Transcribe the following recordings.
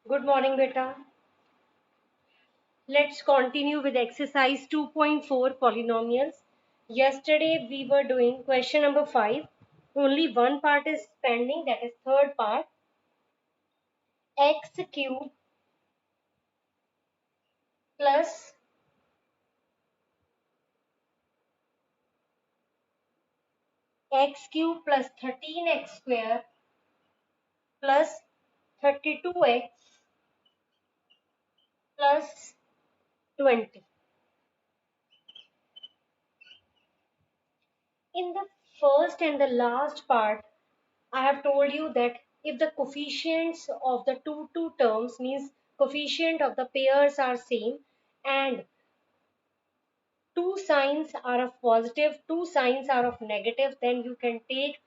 Good morning, beta. Let's continue with exercise 2.4 polynomials. Yesterday we were doing question number 5. Only one part is pending, that is third part. X cube plus x cube plus 13x square plus 32x plus 20. In the first and the last part, I have told you that if the coefficients of the two terms, means coefficient of the pairs are same and two signs are of positive, two signs are of negative, then you can take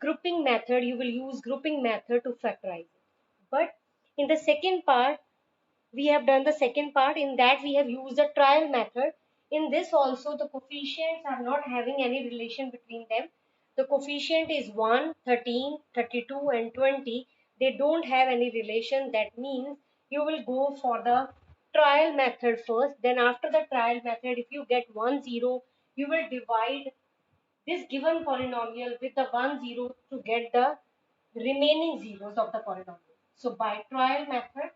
grouping method. You will use grouping method to factorize it. But in the second part, we have done the second part. In that we have used the trial method. In this also the coefficients are not having any relation between them. The coefficient is 1, 13, 32 and 20. They don't have any relation. That means you will go for the trial method first. Then after the trial method, if you get 1, 0, you will divide this given polynomial with the 1, 0 to get the remaining zeros of the polynomial. So by trial method,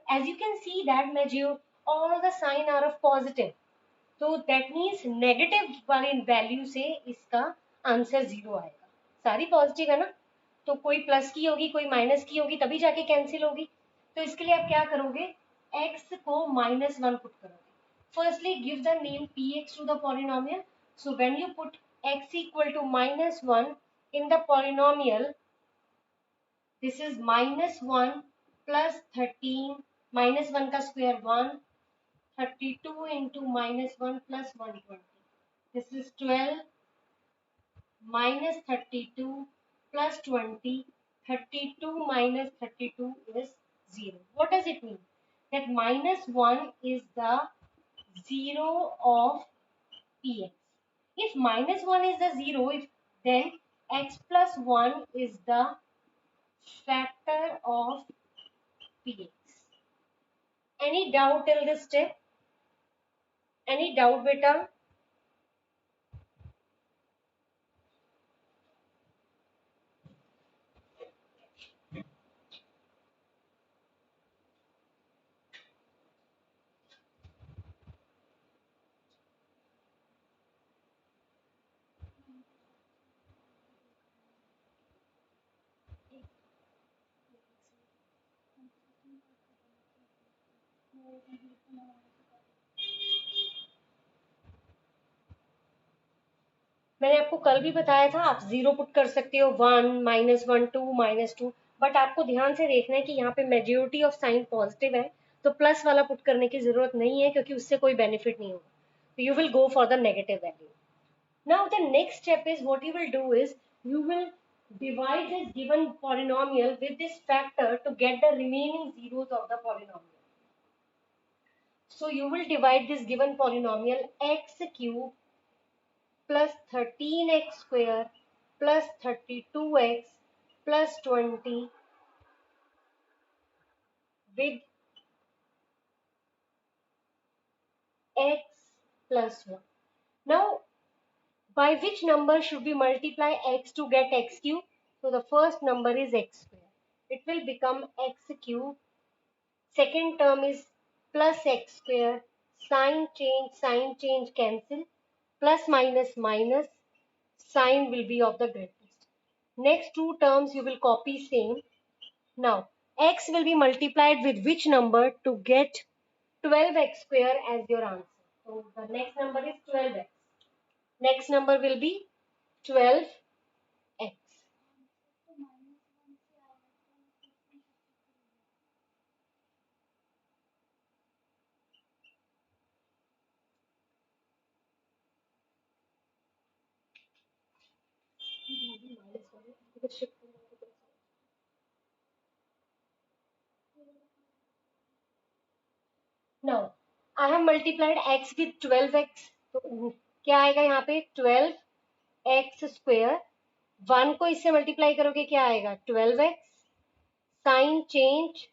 as you can see that measure all the sign are of positive, तो that means negative वाली value से इसका answer zero आएगा. सारी positive है ना, तो कोई प्लस की होगी कोई माइनस की होगी तभी जाके कैंसिल होगी. तो इसके लिए आप क्या करोगे, x को -1 पुट करोगे. Firstly give the name px to the polynomial. So when you put x equal to -1 in the polynomial, this is -1 plus 13, -1 का square 1, 32 into -1 plus 120. This is 12 minus 32 plus 20. 32 minus 32 is 0. What does it mean? That -1 is the 0 of px. If -1 is the 0, then x plus 1 is the factor of px. Any doubt till this step? Any doubt, beta? मैंने आपको कल भी बताया था आप zero put कर सकते हो, 1, -1, 2, -2. बट आपको ध्यान से देखना है कि यहाँ पे मेजोरिटी ऑफ साइन पॉजिटिव है, तो प्लस वाला पुट करने की जरूरत नहीं है क्योंकि उससे कोई बेनिफिट नहीं होगा. तो you will go for the negative value. Now the next step is what you will do is you will divide this given polynomial with this factor to get the remaining zeros of the polynomial. So you will divide this given polynomial x cube plus 13x square plus 32x plus 20 with x plus 1. Now, by which number should we multiply x to get x cube? So the first number is x square. It will become x cube. Second term is plus x square. Sign change cancel. Plus minus minus. Sign will be of the greatest. Next two terms you will copy same. Now, x will be multiplied with which number to get 12x square as your answer? So, the next number is 12x. Next number will be 12x. Now, I have multiplied x with 12x. तो क्या आएगा यहाँ पे 12x square 1 को इससे multiply करोगे क्या आएगा 12x, sign change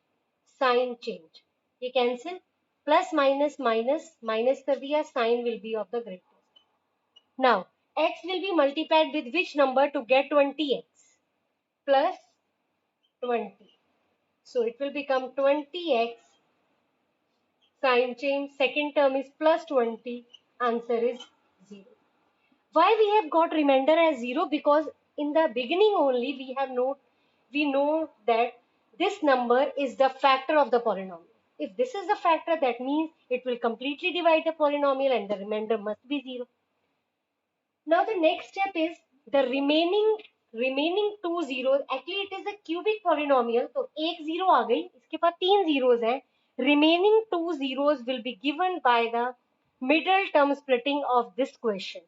sign change, ये cancel, plus minus minus minus कर दिया, sign will be of the greatest. Now x will be multiplied with which number to get 20x? Plus 20. So it will become 20x sine change. Second term is plus 20. Answer is 0. Why we have got remainder as 0? Because in the beginning only we know that this number is the factor of the polynomial. If this is the factor, that means it will completely divide the polynomial and the remainder must be 0. Now the next step is the remaining two zeros. Actually it is a cubic polynomial. तो एक zero आ गई, इसके पास तीन zeros हैं. Remaining two zeros will be given by the middle term splitting of this question.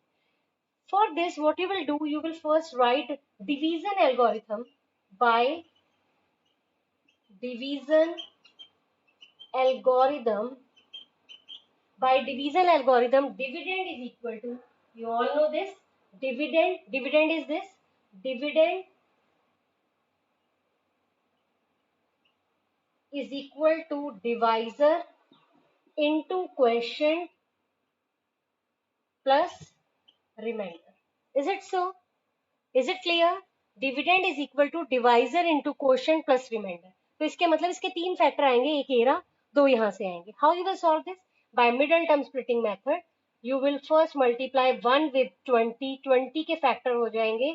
For this, what you will do, you will first write division algorithm. By division algorithm, dividend is equal to, you all know this, dividend is this, dividend is equal to divisor into quotient plus remainder. Is it so? Is it clear? Dividend is equal to divisor into quotient plus remainder. तो इसके मतलब इसके तीन factor आएंगे, एक ये रहा, दो यहाँ से आएंगे. How you will solve this? By middle term splitting method. You will first multiply 1 with 20. 20 के फैक्टर हो जाएंगे,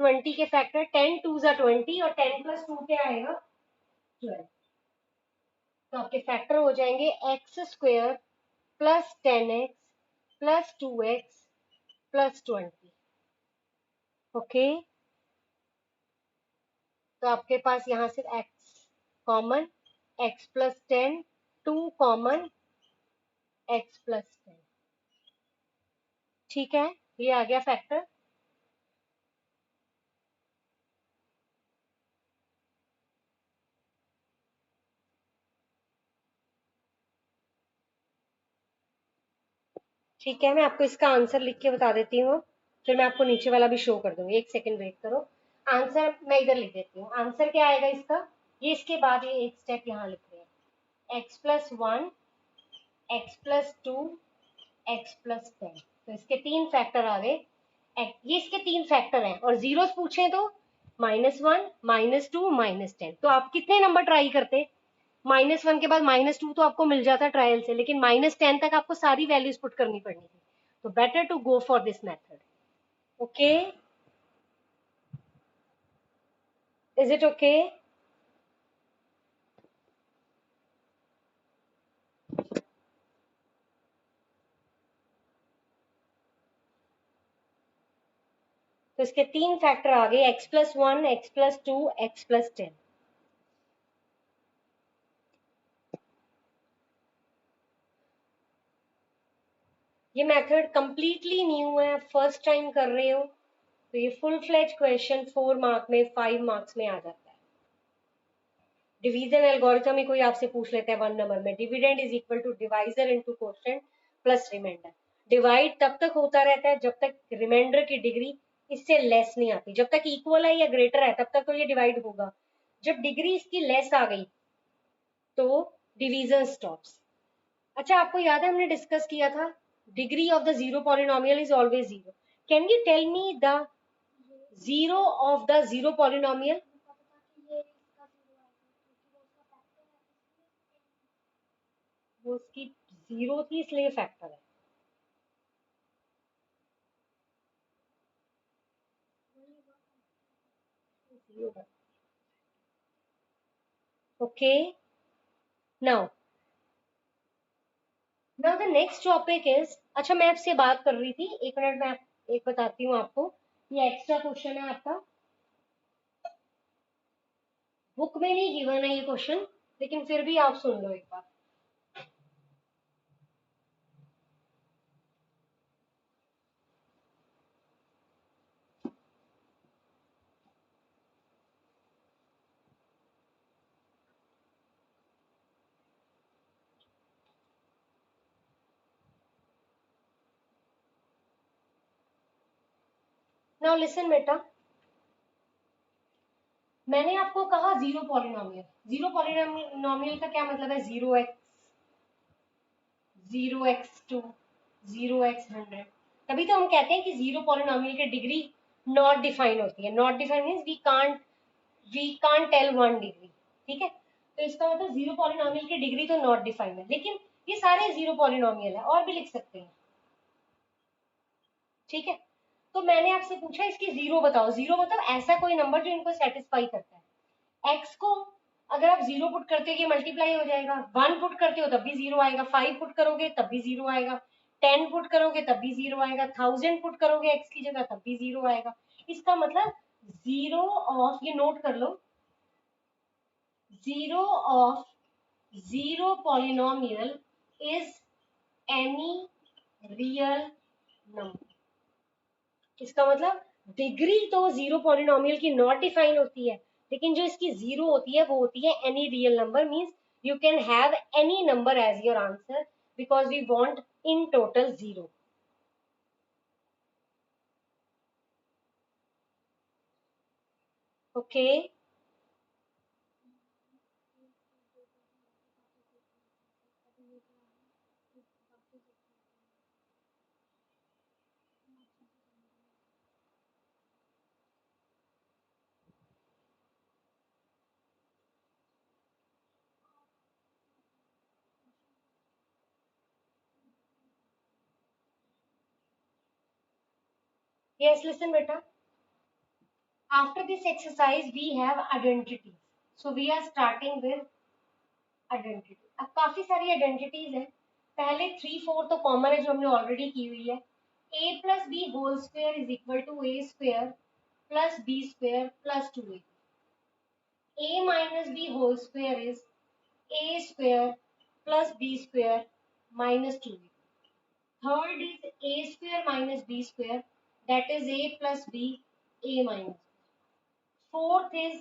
20 के फैक्टर 10 2 जा 20 और 10 plus 2 क्या आएगा 12. तो आपके फैक्टर हो जाएंगे x square plus 10x plus 2x plus 20. Okay, तो आपके पास यहाँ से x common, x plus 10, 2 common, x plus 10. ठीक है, ये आ गया फैक्टर. ठीक है, मैं आपको इसका आंसर लिख के बता देती हूँ, फिर मैं आपको नीचे वाला भी शो कर दूंगी. एक सेकंड वेट करो. आंसर मैं इधर लिख देती हूँ. आंसर क्या आएगा इसका, ये इसके बाद ये एक स्टेप यहाँ लिख रहे हैं, x plus 1, x plus 2, x plus 10. तो इसके तीन फैक्टर आ गए. ये इसके तीन फैक्टर हैं और जीरोस पूछे तो -1, -2, -10. तो आप कितने नंबर ट्राई करते, -1 के बाद -2 तो आपको मिल जाता ट्रायल से, लेकिन -10 तक आपको सारी वैल्यूज पुट करनी पड़नी थी. तो better to go for this method. Okay, is it okay? तो इसके तीन फैक्टर आ गए, x plus 1, x plus 2, x plus 10. ये मेथड कंप्लीटली न्यू है, फर्स्ट टाइम कर रहे हो, तो ये फुल फ्लेज क्वेश्चन 4 मार्क में 5 मार्क्स में आ जाता है. डिवीजन एल्गोरिथम ही कोई आपसे पूछ लेता है 1 नंबर में, dividend is equal to divisor into quotient plus remainder. Divide तब तक होता रहता है जब तक रिमाइंडर की डिग्री इससे लेस नहीं आती. जब तक इक्वल है या ग्रेटर है तब तक तो ये डिवाइड होगा. जब डिग्री इसकी लेस आ गई तो डिवीजन स्टॉप्स. अच्छा, आपको याद है हमने डिस्कस किया था degree of the zero polynomial is always zero. Can you tell me the zero of the zero polynomial? वो उसकी जीरो थी इसलिए फैक्टर है. Okay, now the next topic is, अच्छा मैं आपसे बात कर रही थी, एक मिनट में एक बताती हूँ आपको. ये एक्स्ट्रा क्वेश्चन है आपका, बुक में नहीं गिवन है ये क्वेश्चन, लेकिन फिर भी आप सुन लो एक बार. नाउ लिसन बेटा, मैंने आपको कहा जीरो पॉलिनोमियल, जीरो पॉलिनोमियल का क्या मतलब है, 0x 2 0x 100। तभी तो हम कहते हैं कि जीरो पॉलिनोमियल की डिग्री नॉट डिफाइन होती है। Not define means we can't tell one degree, ठीक है। तो इसका मतलब जीरो पॉलिनोमियल की डिग्री तो नॉट डिफाइन है, लेकिन ये सारे जीरो पॉलिनोमियल है, और भी लिख सकते हैं, ठीक है। तो मैंने आपसे पूछा इसकी जीरो बताओ, जीरो मतलब ऐसा कोई नंबर जो इनको सेटिस्फाई करता है। एक्स को अगर आप जीरो पुट करते हो ये मल्टीप्लाई हो जाएगा, वन पुट करते हो तब भी जीरो आएगा, फाइव पुट करोगे तब भी जीरो आएगा, टेन पुट करोगे तब भी जीरो आएगा, थाउजेंड पुट करोगे एक्स की जगह तब भी जीरो आएगा। इसका मतलब जीरो ऑफ, ये नोट कर लो, zero of zero polynomial is any real number. इसका मतलब डिग्री तो जीरो पॉलिनोमियल की नॉट डिफाइन होती है, लेकिन जो इसकी जीरो होती है वो होती है any real number, means you can have any number as your answer because we want in total zero. Okay, yes listen बेटा, after this exercise we have identity, so we are starting with identity. अब काफी सारी identities है, पहले three four तो common है जो हमने ऑलरेडी की हुई है। A plus B whole square is equal to A square plus B square plus two A. A minus b whole square is a square plus b square minus 2b. Third is a square minus b square, that is a plus b, a minus b. Fourth is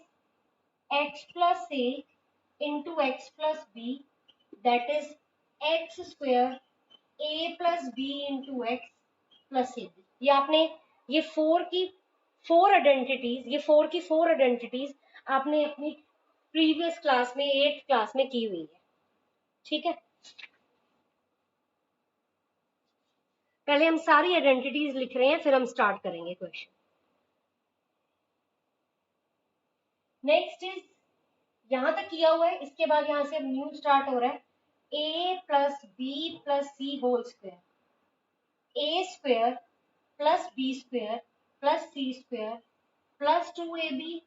x plus a into x plus b, that is x square a plus b into x plus a b. ये आपने ये four की four identities आपने अपनी previous class में, 8th class में की हुई है, ठीक है। पहले हम सारी आइडेंटिटीज लिख रहे हैं, फिर हम स्टार्ट करेंगे क्वेश्चन। नेक्स्ट इज, यहां तक किया हुआ है, इसके बाद यहां से न्यू स्टार्ट हो रहा है। A plus B plus C whole square, A square plus B square plus C square plus two A B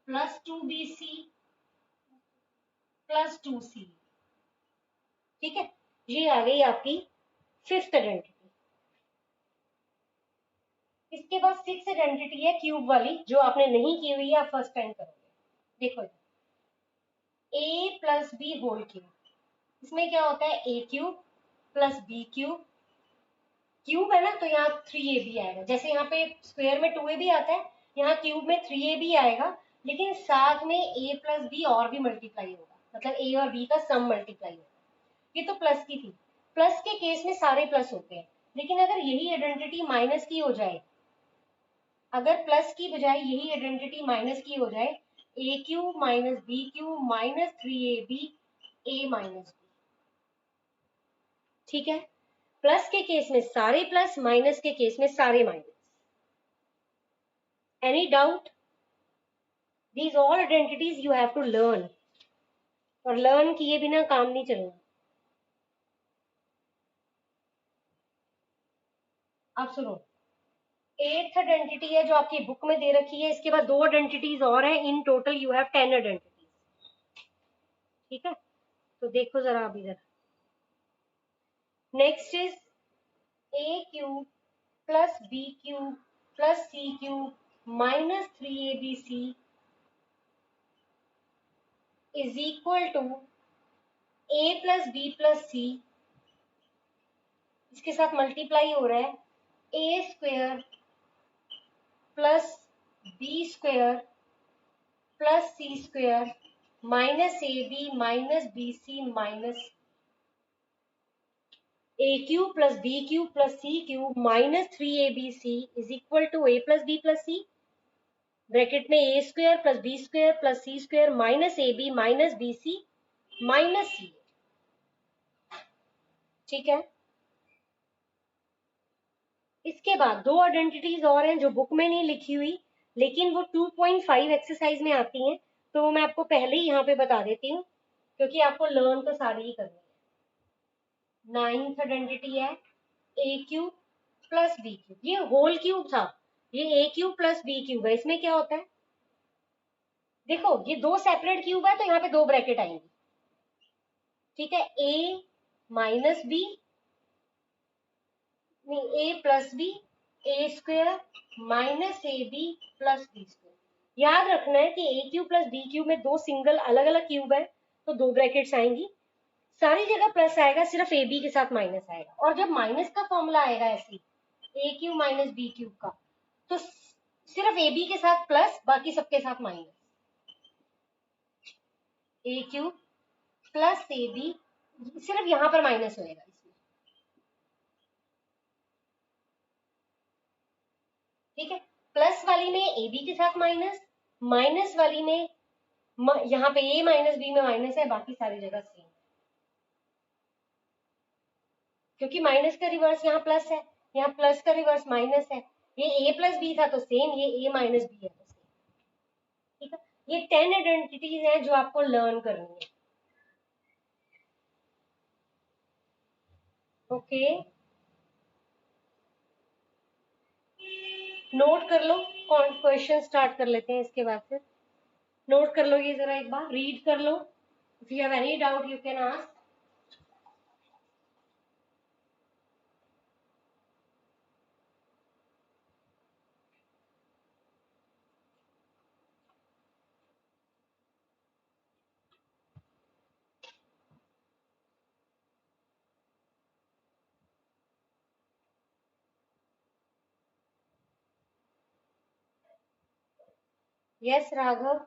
plus two B C plus two C, ठीक है। ये आ गई आपकी फिफ्थ आइडेंटिटी। इसके बाद सिक्स आइडेंटिटी है क्यूब वाली, जो आपने नहीं की हुई है, आप फर्स्ट टाइम करोगे। देखो, A plus B whole cube, इसमें क्या होता है, A cube plus B cube, cube है ना तो यहाँ थ्री ए बी आएगा, जैसे यहाँ पे स्क्वायर में टू ए बी आता है, यहाँ क्यूब में थ्री ए बी आएगा, लेकिन साथ में ए प्लस बी और भी मल्टीप्लाई होगा, मतलब ए और बी का सम मल्टीप्लाई होगा। ये तो प्लस की थी, प्लस के केस में सारे प्लस होते हैं, लेकिन अगर यही आइडेंटिटी माइनस की हो जाए, अगर प्लस की बजाय यही आइडेंटिटी माइनस की हो जाए, A cube minus B cube minus three A B A minus B, ठीक है। प्लस के केस में सारे प्लस, माइनस के केस में सारे minus. Any doubt? These all identities you have to learn, और लर्न किए बिना काम नहीं चलना। आप सुनो, एथ आइडेंटिटी है जो आपकी बुक में दे रखी है, इसके बाद दो आइडेंटिटीज और है, in total you have 10 identities, ठीक है। तो देखो जरा अभी जरा, next is A cube plus B cube plus C cube minus three A B C is equal to A plus B plus C, इसके साथ मल्टीप्लाई हो रहा है, A square plus B square plus C square minus A B minus B C minus A cube plus B cube plus C cube minus three A B C is equal to A plus B plus C. Bracket में A square plus B square plus C square minus A B minus B C minus C. ठीक है, इसके बाद दो identities और हैं जो book में नहीं लिखी हुई, लेकिन वो 2.5 एक्सरसाइज में आती हैं, तो वो मैं आपको पहले ही यहाँ पे बता देती हूँ, क्योंकि आपको लर्न तो सारी ही करनी है। नाइन्थ आइडेंटिटी है A cube plus B cube, ये होल क्यूब था, ये ए क्यूब प्लस बी क्यूब है। इसमें क्या होता है, देखो ये दो सेपरेट क्यूब है तो यहाँ पे दो ब्रैकेट आएंगी। ठीक है, ए माइनस बी, नहीं A plus B, A square minus A B plus B square. याद रखना है कि A cube plus B cube में दो सिंगल अलग अलग क्यूब है तो दो ब्रैकेट्स आएंगी, सारी जगह प्लस आएगा, सिर्फ ए बी के साथ माइनस आएगा। और जब माइनस का फॉर्मूला आएगा ऐसे ए क्यूब माइनस बी क्यूब का, तो सिर्फ ए बी के साथ प्लस, बाकी सबके साथ minus. A cube plus a b, सिर्फ यहां पर माइनस होएगा इसमें। ठीक है, प्लस वाली में ए बी के साथ माइनस, माइनस वाली में यहाँ पे ए माइनस बी में माइनस है, बाकी सारी जगह सेम, क्योंकि माइनस का रिवर्स यहाँ प्लस है, यहाँ प्लस का रिवर्स माइनस है। ये ए प्लस बी था तो सेम, ये ए माइनस बी है तो सेम। ठीक है, ये 10 आइडेंटिटीज हैं जो आपको लर्न करनी है। ओके, नोट कर लो, कौन क्वेश्चन स्टार्ट कर लेते हैं इसके बाद से। नोट कर लो ये जरा एक बार, रीड कर लो, if you have any doubt you can ask. Yes Raghav.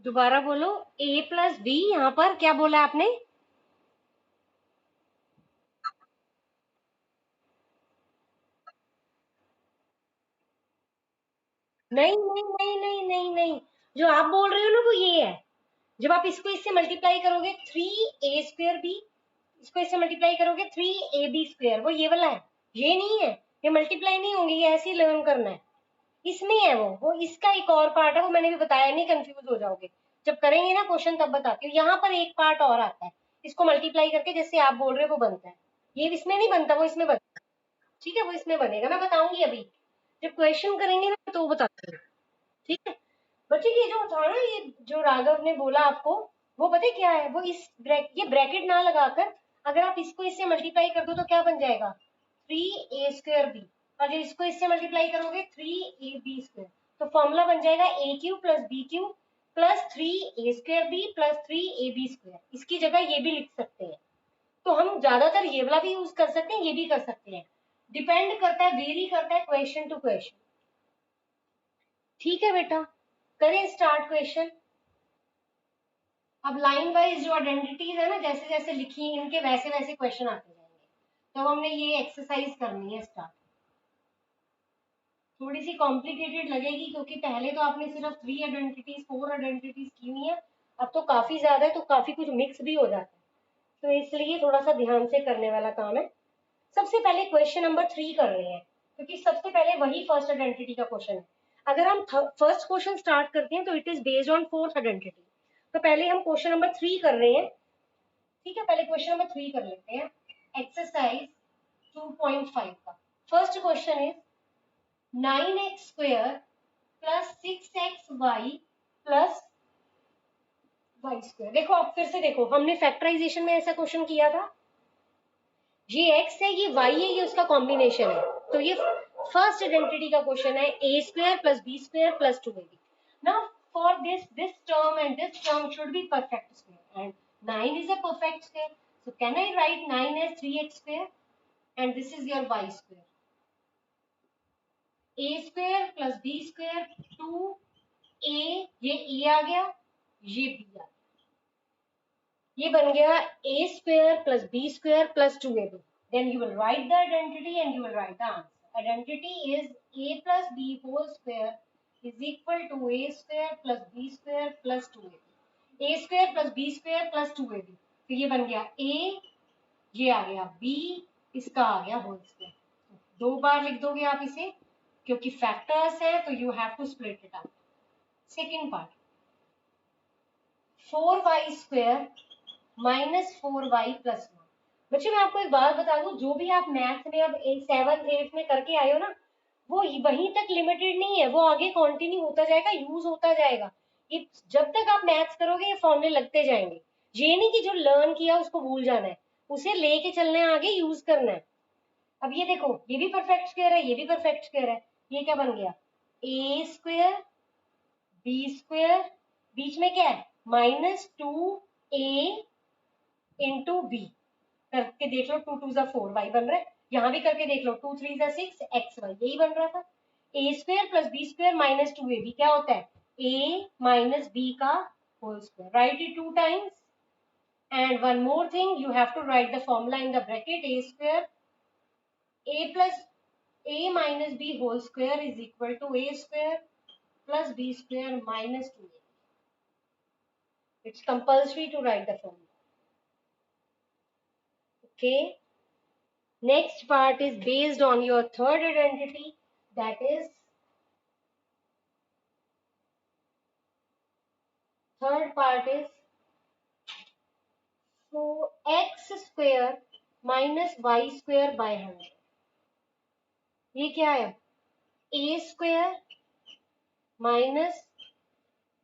दोबारा बोलो, ए प्लस बी, यहाँ पर क्या बोला आपने? नहीं नहीं नहीं नहीं नहीं नहीं, जो आप बोल रहे हो ना वो ये है, जब आप इसको इससे मल्टीप्लाई करोगे 3a² बी, इसको इससे मल्टीप्लाई करोगे 3ab स्क्वायर, वो ये वाला है, ये नहीं है, ये मल्टीप्लाई नहीं होंगे, ये ऐसे ही लर्न करना है। इसमें है वो इसका एक और पार्ट है, वो मैंने भी बताया, नहीं कंफ्यूज हो जाओगे, जब करेंगे ना क्वेश्चन तब बताती हूँ। यहाँ पर एक पार्ट और आता है, इसको मल्टीप्लाई करके जैसे आप बोल रहे हो वो बनता है, ये इसमें नहीं बनता, वो इसमें बनता है। ठीक है, वो इसमें बनेगा, मैं बताऊंगी अभी, जब क्वेश्चन करेंगे ना तो वो बताती हूँ। ठीक है बच्चे, ये जो था ना, ये जो राघव ने बोला आपको, वो पता है क्या है, वो ये ब्रैकेट ना लगाकर अगर आप इसको इससे मल्टीप्लाई कर दो तो क्या बन जाएगा, 3a² बी, और जब इसको इससे मल्टीप्लाई करोगे 3ab², तो फॉर्मूला बन जाएगा A cube plus B cube plus 3a² B plus 3ab²। इसकी जगह ये भी लिख सकते हैं, तो हम ज्यादातर ये वाला भी यूज कर सकते हैं, ये भी कर सकते हैं, डिपेंड करता है, वेरी करता है क्वेश्चन टू क्वेश्चन। ठीक है बेटा, करें स्टार्ट क्वेश्चन। अब लाइन वाइज जो आइडेंटिटीज है ना, जैसे जैसे लिखी इनके वैसे वैसे क्वेश्चन आते जाएंगे, तो हमने ये एक्सरसाइज करनी है स्टार्ट। थोड़ी सी कॉम्प्लिकेटेड लगेगी क्योंकि पहले तो आपने सिर्फ 3 आइडेंटिटीज 4 आइडेंटिटीज की हुई है, अब तो काफी ज्यादा है, तो काफी कुछ मिक्स भी हो जाता है, तो इसलिए थोड़ा सा ध्यान से करने वाला काम है। सबसे पहले क्वेश्चन नंबर 3 कर रहे हैं, क्योंकि सबसे पहले वही फर्स्ट आइडेंटिटी का क्वेश्चन है। अगर हम फर्स्ट क्वेश्चन स्टार्ट करते हैं तो it is based on fourth identity, तो पहले हम क्वेश्चन नंबर 3 कर रहे हैं। ठीक है, पहले क्वेश्चन नंबर 3 कर लेते हैं, एक्सरसाइज 2.5 का। First question is 9x² plus 6xy plus y²। देखो आप फिर से देखो, हमने फैक्टराइजेशन में ऐसा क्वेश्चन किया था, ये x है, ये y है, ये उसका कॉम्बिनेशन है, तो ये फर्स्ट आइडेंटिटी का क्वेश्चन है, a² plus b² plus 2ab। Now for this term and this term should be perfect square, and 9 is a perfect square, so can I write 9 as 3x² and this is your y²? A square plus B square 2a, ये ए आ गया, ये B आ गया, ये बन गया A square plus B square plus 2ab. Then you will write the identity and you will write the answer. Identity is a plus b whole square is equal to a square plus b square plus 2ab. a square plus b square plus 2ab. तो ये बन गया a, ये आ गया b, इसका आ गया whole square. दो बार लिख दोगे आप इसे क्योंकि फैक्टर्स है तो you have to split it out. Second part, 4y square minus 4y plus 1. बच्चों मैं आपको एक बात बता दूं, जो भी आप मैथ्स में अब 7th 8th में करके आए हो ना, वो वहीं तक लिमिटेड नहीं है, वो आगे कंटिन्यू होता जाएगा, यूज होता जाएगा. ये जब तक आप मैथ्स करोगे ये फॉर्मूले लगते जाएंगे. ये नहीं कि जो लर्न किया उसको भूल जाना है, उसे लेके चलना है, आगे यूज करना है. अब ये देखो, ये भी परफेक्ट स्क्वायर है, ये भी परफेक्ट स्क्वायर है. ये क्या बन गया, ए स्क्वायर बी स्क्वायर, बीच में क्या है -2a इंटू बी. करके देख लो, 2 2 जा 4 वाई बन रहा है. यहाँ भी करके देख लो, 2 3 जा 6 एक्स वाई, यही बन रहा था. A square plus B square minus 2ab क्या होता है, a माइनस बी का whole square. Write it 2 times. And one more thing, you have to write the formula in the bracket. A square a plus a minus b whole square is equal to a square plus b square minus 2a. It's compulsory to write the formula. Okay. Next part is based on your third identity, that is third part is so x square minus y square by 100. ये क्या है, a square minus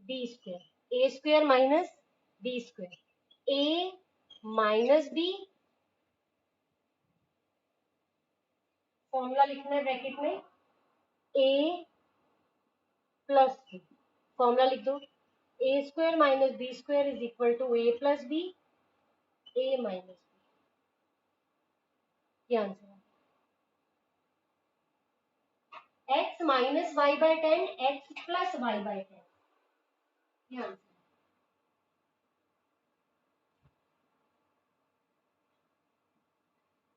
b square, a square minus b square, a minus b, formula लिखना है bracket में, a plus B. Formula लिख दो, A square minus B square is equal to A plus B, A minus B. ये answer है. x minus Y by 10, x plus Y by 10. ये answer.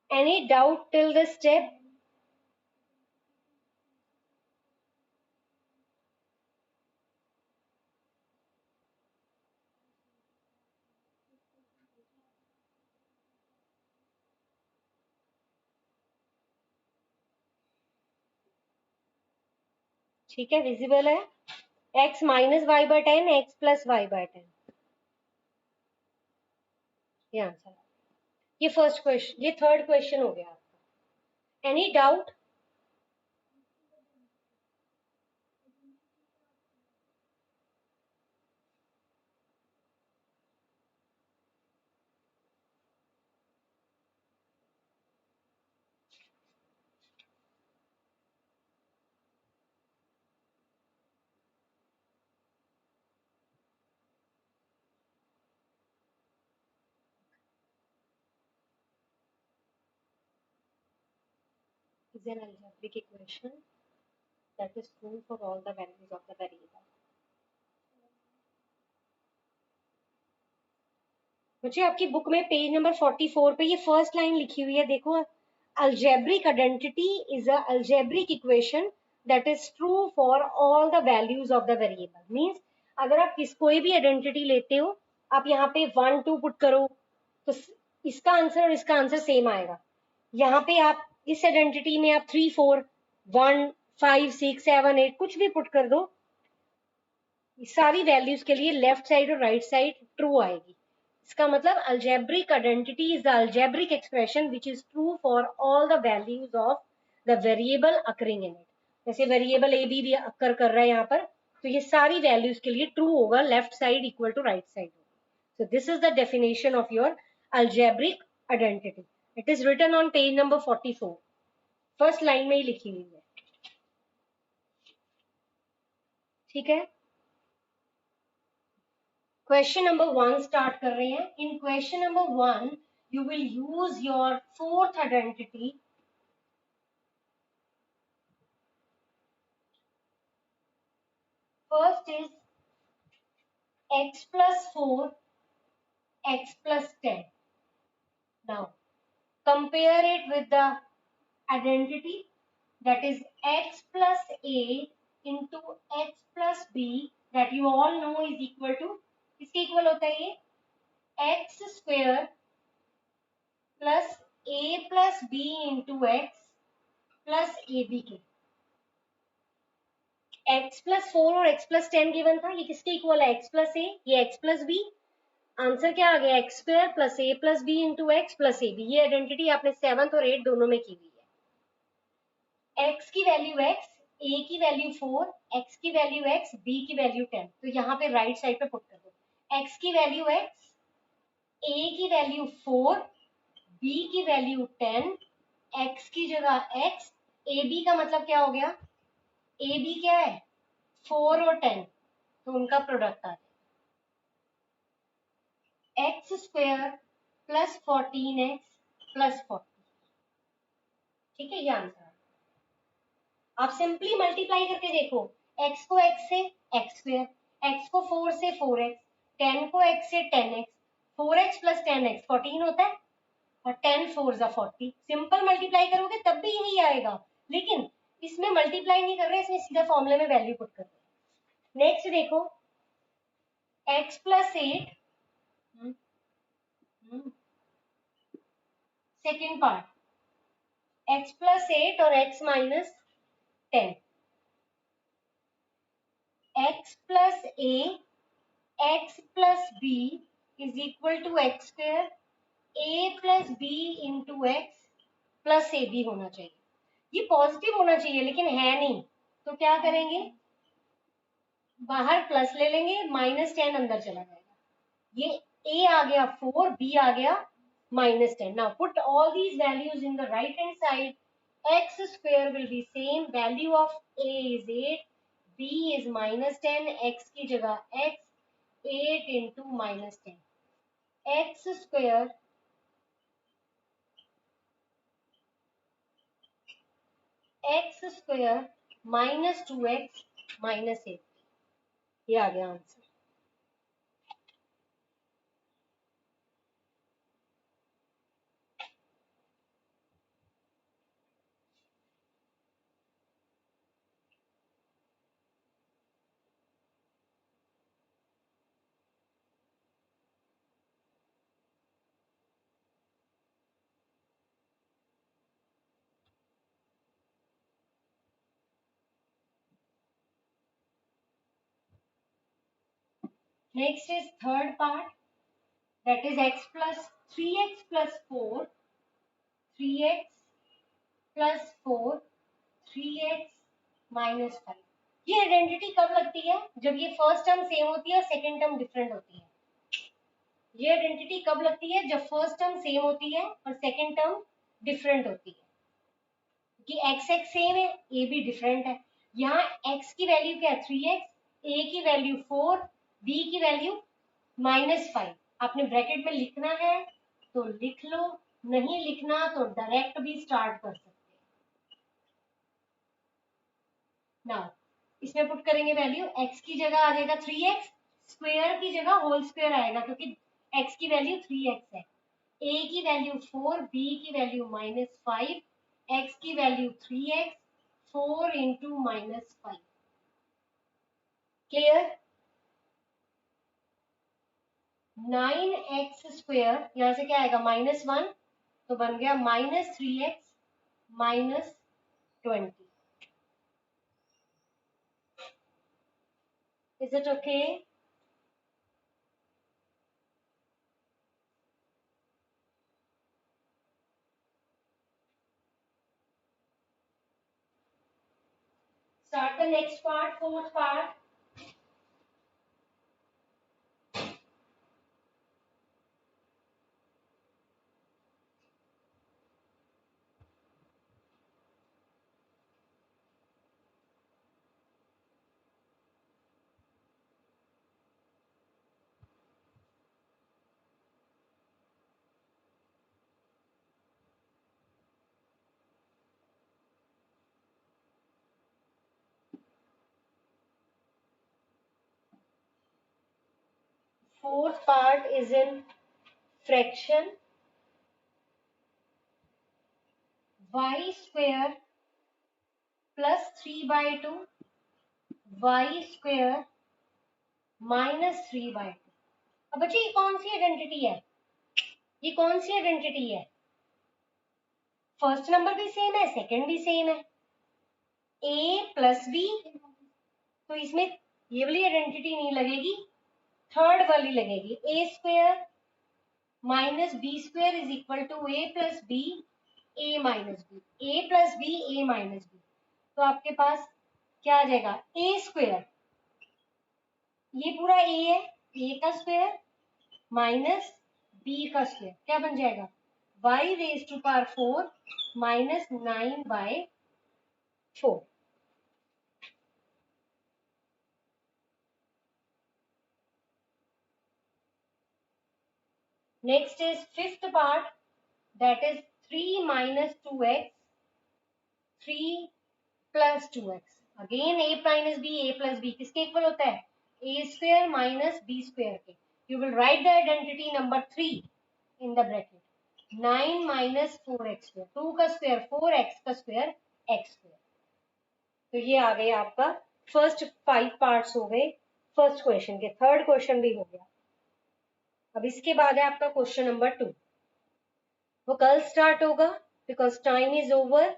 Any doubt till this step? ठीक है, visible है. x minus Y by 10, x plus Y by 10. ये answer है. ये first question, ये थर्ड क्वेश्चन हो गया आपका. Any doubt? Is an algebraic equation that is true for all the values of the variable. बच्चे आपकी बुक में पेज नंबर 44 पे ये फर्स्ट लाइन लिखी हुई है, देखो. algebraic identity is a algebraic equation that is true for all the values of the variable. means अगर आप कोई भी आइडेंटिटी लेते हो, आप यहाँ पे 1 2 पुट करो तो इसका आंसर और इसका आंसर सेम आएगा. यहाँ पे आप इस आइडेंटिटी में आप 3 4 1 5 6 7 8 कुछ भी पुट कर दो, सारी वैल्यूज के लिए लेफ्ट साइड और राइट साइड ट्रू आएगी. इसका मतलब algebraic identity is the algebraic expression which is true for all the values of the variable occurring in it. जैसे वेरिएबल ए भी अकर कर रहा है यहाँ पर, तो ये सारी वैल्यूज के लिए ट्रू होगा, left side equal to right side. So this is the definition of your algebraic identity. It is written on page number 44. First line में ही लिखी हुई है. ठीक है, क्वेश्चन नंबर 1 स्टार्ट कर रहे हैं. In question number 1 you will use your fourth identity. First is x plus 4, x plus 10. Now compare it with the identity, that is x plus a into x plus b, that you all know is equal to, किसके equal होता है ये, x square plus a plus b into x plus a b के. x प्लस 4 और x plus 10 given था, ये किसके इक्वल है, x प्लस a, ये x प्लस b. आंसर क्या आ गया, x square plus a plus b into x plus a b. ये आइडेंटिटी आपने 7th और 8th दोनों में की हुई है. x की वैल्यू x, a की वैल्यू 4, x की वैल्यू x, b की वैल्यू 10. तो यहाँ पे राइट साइड पे पुट कर दो. x की वैल्यू x, a की वैल्यू 4, b की वैल्यू 10, x की जगह x, ए बी का मतलब क्या हो गया, ए बी क्या है 4 और 10, तो उनका प्रोडक्ट आ गया x square plus 14x plus 40. ठीक है, ये आंसर. आप सिंपली मल्टीप्लाई करके देखो, x को x से एक्स स्क्वायर, x को 4 से 4x, 10 को x से 10x, 4x प्लस 10x 14 होता है, और 10 4 जा 40. सिंपल मल्टीप्लाई करोगे तब भी यही आएगा, लेकिन इसमें मल्टीप्लाई नहीं कर रहे, इसमें सीधा फॉर्मूले में वैल्यू पुट कर रहे हैं. नेक्स्ट देखो, x plus 8, second part, x plus 8 और x minus 10, x plus a, x plus b is equal to x square, a plus b into x plus a b होना चाहिए. ये पॉजिटिव होना चाहिए लेकिन है नहीं, तो क्या करेंगे, बाहर प्लस ले लेंगे, -10 अंदर चला जाएगा. ये a आ गया 4, b आ गया -10. Now put all these values in the right hand side. X square will be same, value of a is 8, b is -10, x की जगह x, 8 into -10, x square minus 2x minus 8. ये आ गया answer. Next is third part, that is x plus 3x plus 4, 3x plus 4, 3x minus 5. ये identity कब लगती है, जब ये फर्स्ट टर्म सेम होती है और सेकेंड टर्म डिफरेंट होती है. ये आइडेंटिटी कब लगती है, जब फर्स्ट टर्म सेम होती है और सेकेंड टर्म डिफरेंट होती है. कि x x सेम है, a भी डिफरेंट है. यहाँ x की वैल्यू क्या है 3x, a की वैल्यू 4, b की वैल्यू -5. आपने ब्रैकेट में लिखना है तो लिख लो, नहीं लिखना तो डायरेक्ट भी स्टार्ट कर सकते हैं. नाउ इसमें पुट करेंगे वैल्यू, x की जगह आ जाएगा 3x, स्क्वायर की जगह होल स्क्वायर आएगा क्योंकि x की वैल्यू 3x है, a की वैल्यू 4, b की वैल्यू -5, x की value 3x, 4 into -5. Clear. 9x square, यहाँ से क्या आएगा -1, तो बन गया -3x -20. Is it okay? Start the next part, fourth part. Fourth part is in fraction. Y square plus 3/2 y square minus 3/2. अब बच्चे ये कौन सी आइडेंटिटी है? ये कौन सी आइडेंटिटी है? फर्स्ट नंबर भी सेम है, सेकंड भी सेम है, a प्लस बी, तो इसमें ये वाली आइडेंटिटी नहीं लगेगी, थर्ड वाली लगेगी, a square minus B square is equal to a plus b a minus b, a plus b a minus b, तो आपके पास क्या आ जाएगा? a स्क्वायर, ये पूरा a है, a का स्क्वायर माइनस b का स्क्वायर, क्या बन जाएगा? y raise to power 4 minus 9/4. Next is fifth part, that is 3 minus 2x, 3 plus 2x. Again a minus b, a plus b किसके इक्वल होता है? a square minus b square के. You will write the identity number 3 in the bracket. 9 minus 4x square, 2 का square 4x का square x square. तो ये आ गए आपका फर्स्ट 5 पार्ट्स हो गए फर्स्ट क्वेश्चन के. थर्ड क्वेश्चन भी हो गया. अब इसके बाद है आपका क्वेश्चन नंबर 2. वो कल स्टार्ट होगा बिकॉज टाइम इज ओवर.